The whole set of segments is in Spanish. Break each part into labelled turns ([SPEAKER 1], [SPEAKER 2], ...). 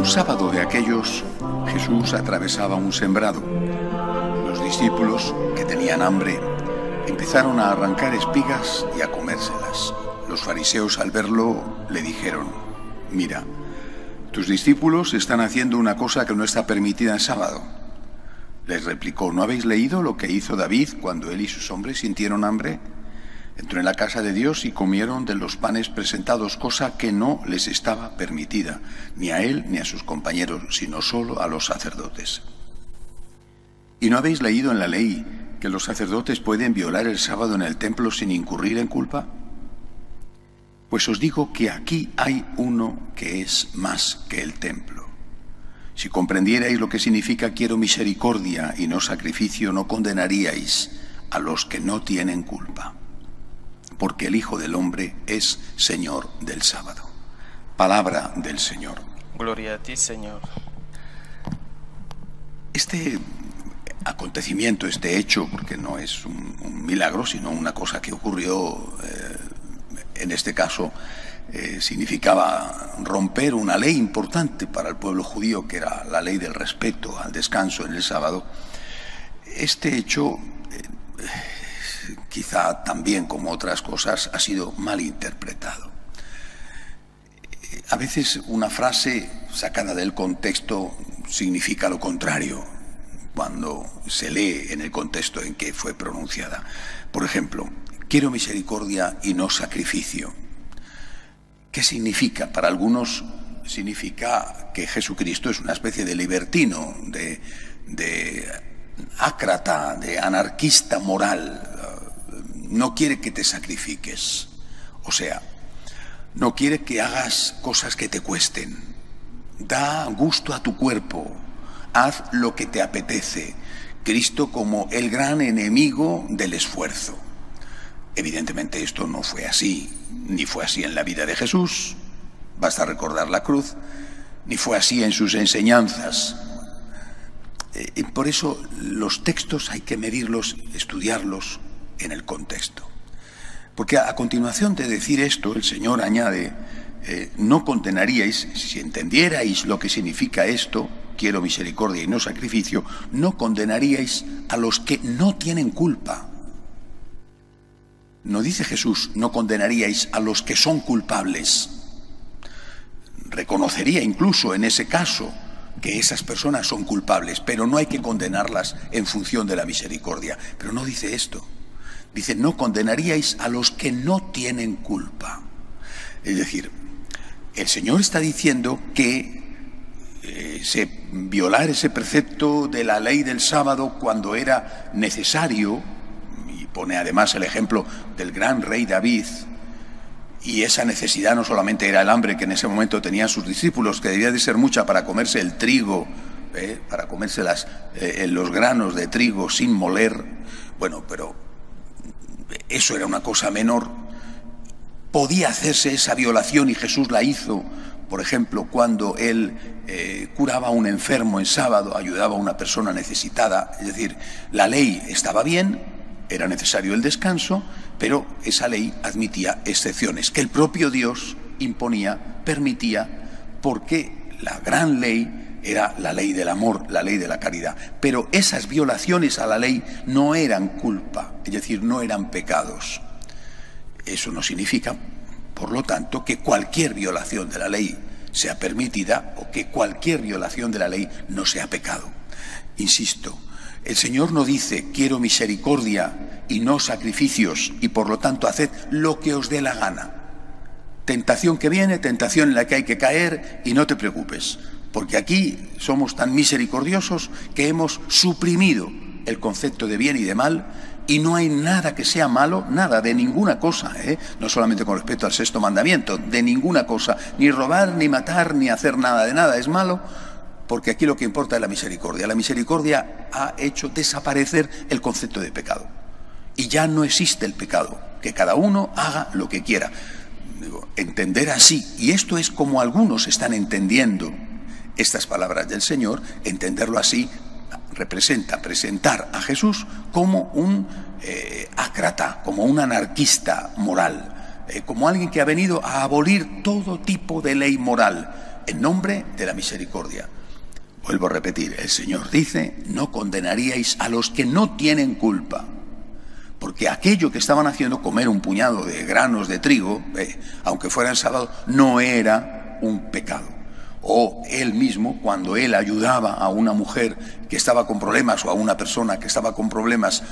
[SPEAKER 1] sábado de aquellos, Jesús atravesaba un sembrado. Los discípulos, que tenían hambre, empezaron a arrancar espigas y a comérselas. Los fariseos, al verlo, le dijeron: «Mira, tus discípulos están haciendo una cosa que no está permitida en sábado». Les replicó: «¿No habéis leído lo que hizo David cuando él y sus hombres sintieron hambre? Entró en la casa de Dios y comieron de los panes presentados, cosa que no les estaba permitida, ni a él ni a sus compañeros, sino solo a los sacerdotes. ¿Y no habéis leído en la ley que los sacerdotes pueden violar el sábado en el templo sin incurrir en culpa? Pues os digo que aquí hay uno que es más que el templo. Si comprendierais lo que significa quiero misericordia y no sacrificio, no condenaríais a los que no tienen culpa, porque el Hijo del Hombre es Señor del sábado». Palabra del Señor.
[SPEAKER 2] Gloria a ti, Señor.
[SPEAKER 1] Este acontecimiento, este hecho, porque no es un milagro, sino una cosa que ocurrió, en este caso, significaba romper una ley importante para el pueblo judío, que era la ley del respeto al descanso en el sábado. Este hecho, quizá también como otras cosas, ha sido mal interpretado. A veces una frase sacada del contexto significa lo contrario cuando se lee en el contexto en que fue pronunciada. Por ejemplo, quiero misericordia y no sacrificio. ¿Qué significa? Para algunos significa que Jesucristo es una especie de libertino, de ácrata, de anarquista moral. No quiere que te sacrifiques, o sea, no quiere que hagas cosas que te cuesten. Da gusto a tu cuerpo, haz lo que te apetece. Cristo como el gran enemigo del esfuerzo. Evidentemente esto no fue así, ni fue así en la vida de Jesús, basta recordar la cruz, ni fue así en sus enseñanzas. Por eso los textos hay que medirlos, estudiarlos en el contexto. Porque a continuación de decir esto, el Señor añade: no condenaríais, si entendierais lo que significa esto, quiero misericordia y no sacrificio, no condenaríais a los que no tienen culpa. No dice Jesús, no condenaríais a los que son culpables. Reconocería incluso en ese caso que esas personas son culpables, pero no hay que condenarlas en función de la misericordia. Pero no dice esto. Dice, no condenaríais a los que no tienen culpa. Es decir, el Señor está diciendo que violar ese precepto de la ley del sábado cuando era necesario, y pone además el ejemplo del gran rey David, y esa necesidad no solamente era el hambre que en ese momento tenían sus discípulos, que debía de ser mucha para comerse el trigo, para comerse los granos de trigo sin moler. Bueno, pero eso era una cosa menor. Podía hacerse esa violación y Jesús la hizo, por ejemplo, cuando él curaba a un enfermo en sábado, ayudaba a una persona necesitada. Es decir, la ley estaba bien, era necesario el descanso, pero esa ley admitía excepciones que el propio Dios imponía, permitía, porque la gran ley era la ley del amor, la ley de la caridad. Pero esas violaciones a la ley no eran culpa, es decir, no eran pecados. Eso no significa, por lo tanto, que cualquier violación de la ley sea permitida o que cualquier violación de la ley no sea pecado. Insisto, el Señor no dice quiero misericordia y no sacrificios y por lo tanto haced lo que os dé la gana. Tentación que viene, tentación en la que hay que caer y no te preocupes, porque aquí somos tan misericordiosos que hemos suprimido el concepto de bien y de mal y no hay nada que sea malo, nada, de ninguna cosa, no solamente con respecto al sexto mandamiento, de ninguna cosa, ni robar, ni matar, ni hacer nada de nada es malo, porque aquí lo que importa es la misericordia. La misericordia ha hecho desaparecer el concepto de pecado. Y ya no existe el pecado, que cada uno haga lo que quiera. Digo, entender así, y esto es como algunos están entendiendo estas palabras del Señor, entenderlo así representa presentar a Jesús como un ácrata, como un anarquista moral, como alguien que ha venido a abolir todo tipo de ley moral. en nombre de la misericordia. Vuelvo a repetir, el Señor dice, no condenaríais a los que no tienen culpa, porque aquello que estaban haciendo, comer un puñado de granos de trigo, aunque fuera en sábado, no era un pecado. O él mismo, cuando él ayudaba a una mujer que estaba con problemas o a una persona que estaba con problemas,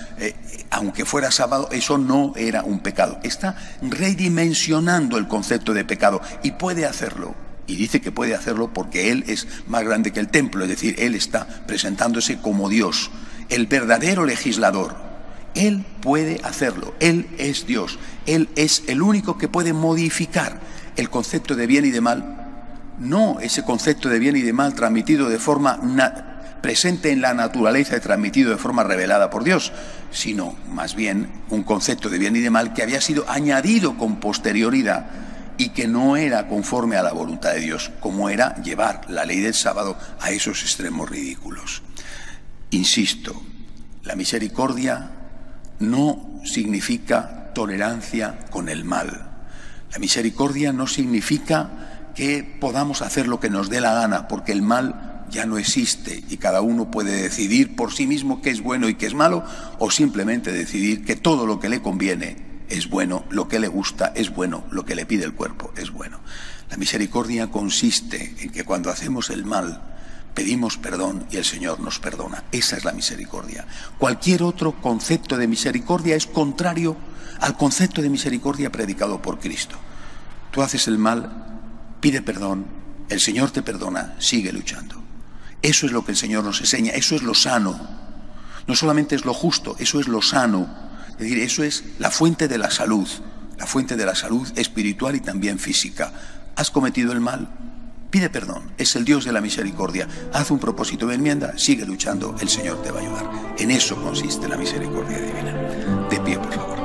[SPEAKER 1] aunque fuera sábado, eso no era un pecado. Está redimensionando el concepto de pecado y puede hacerlo. Y dice que puede hacerlo porque Él es más grande que el templo, es decir, Él está presentándose como Dios, el verdadero legislador. Él puede hacerlo, Él es Dios, Él es el único que puede modificar el concepto de bien y de mal, no ese concepto de bien y de mal transmitido de forma presente en la naturaleza y transmitido de forma revelada por Dios, sino más bien un concepto de bien y de mal que había sido añadido con posterioridad y que no era conforme a la voluntad de Dios, como era llevar la ley del sábado a esos extremos ridículos. Insisto, la misericordia no significa tolerancia con el mal. La misericordia no significa que podamos hacer lo que nos dé la gana, porque el mal ya no existe y cada uno puede decidir por sí mismo qué es bueno y qué es malo, o simplemente decidir que todo lo que le conviene es bueno, lo que le gusta es bueno, lo que le pide el cuerpo es bueno. La misericordia consiste en que cuando hacemos el mal, pedimos perdón y el Señor nos perdona. Esa es la misericordia. Cualquier otro concepto de misericordia es contrario al concepto de misericordia predicado por Cristo. Tú haces el mal, pide perdón, el Señor te perdona, sigue luchando. Eso es lo que el Señor nos enseña, eso es lo sano. No solamente es lo justo, eso es lo sano. Es decir, eso es la fuente de la salud espiritual y también física. ¿Has cometido el mal? Pide perdón, es el Dios de la misericordia. Haz un propósito de enmienda, sigue luchando, el Señor te va a ayudar. En eso consiste la misericordia divina. De pie, por favor.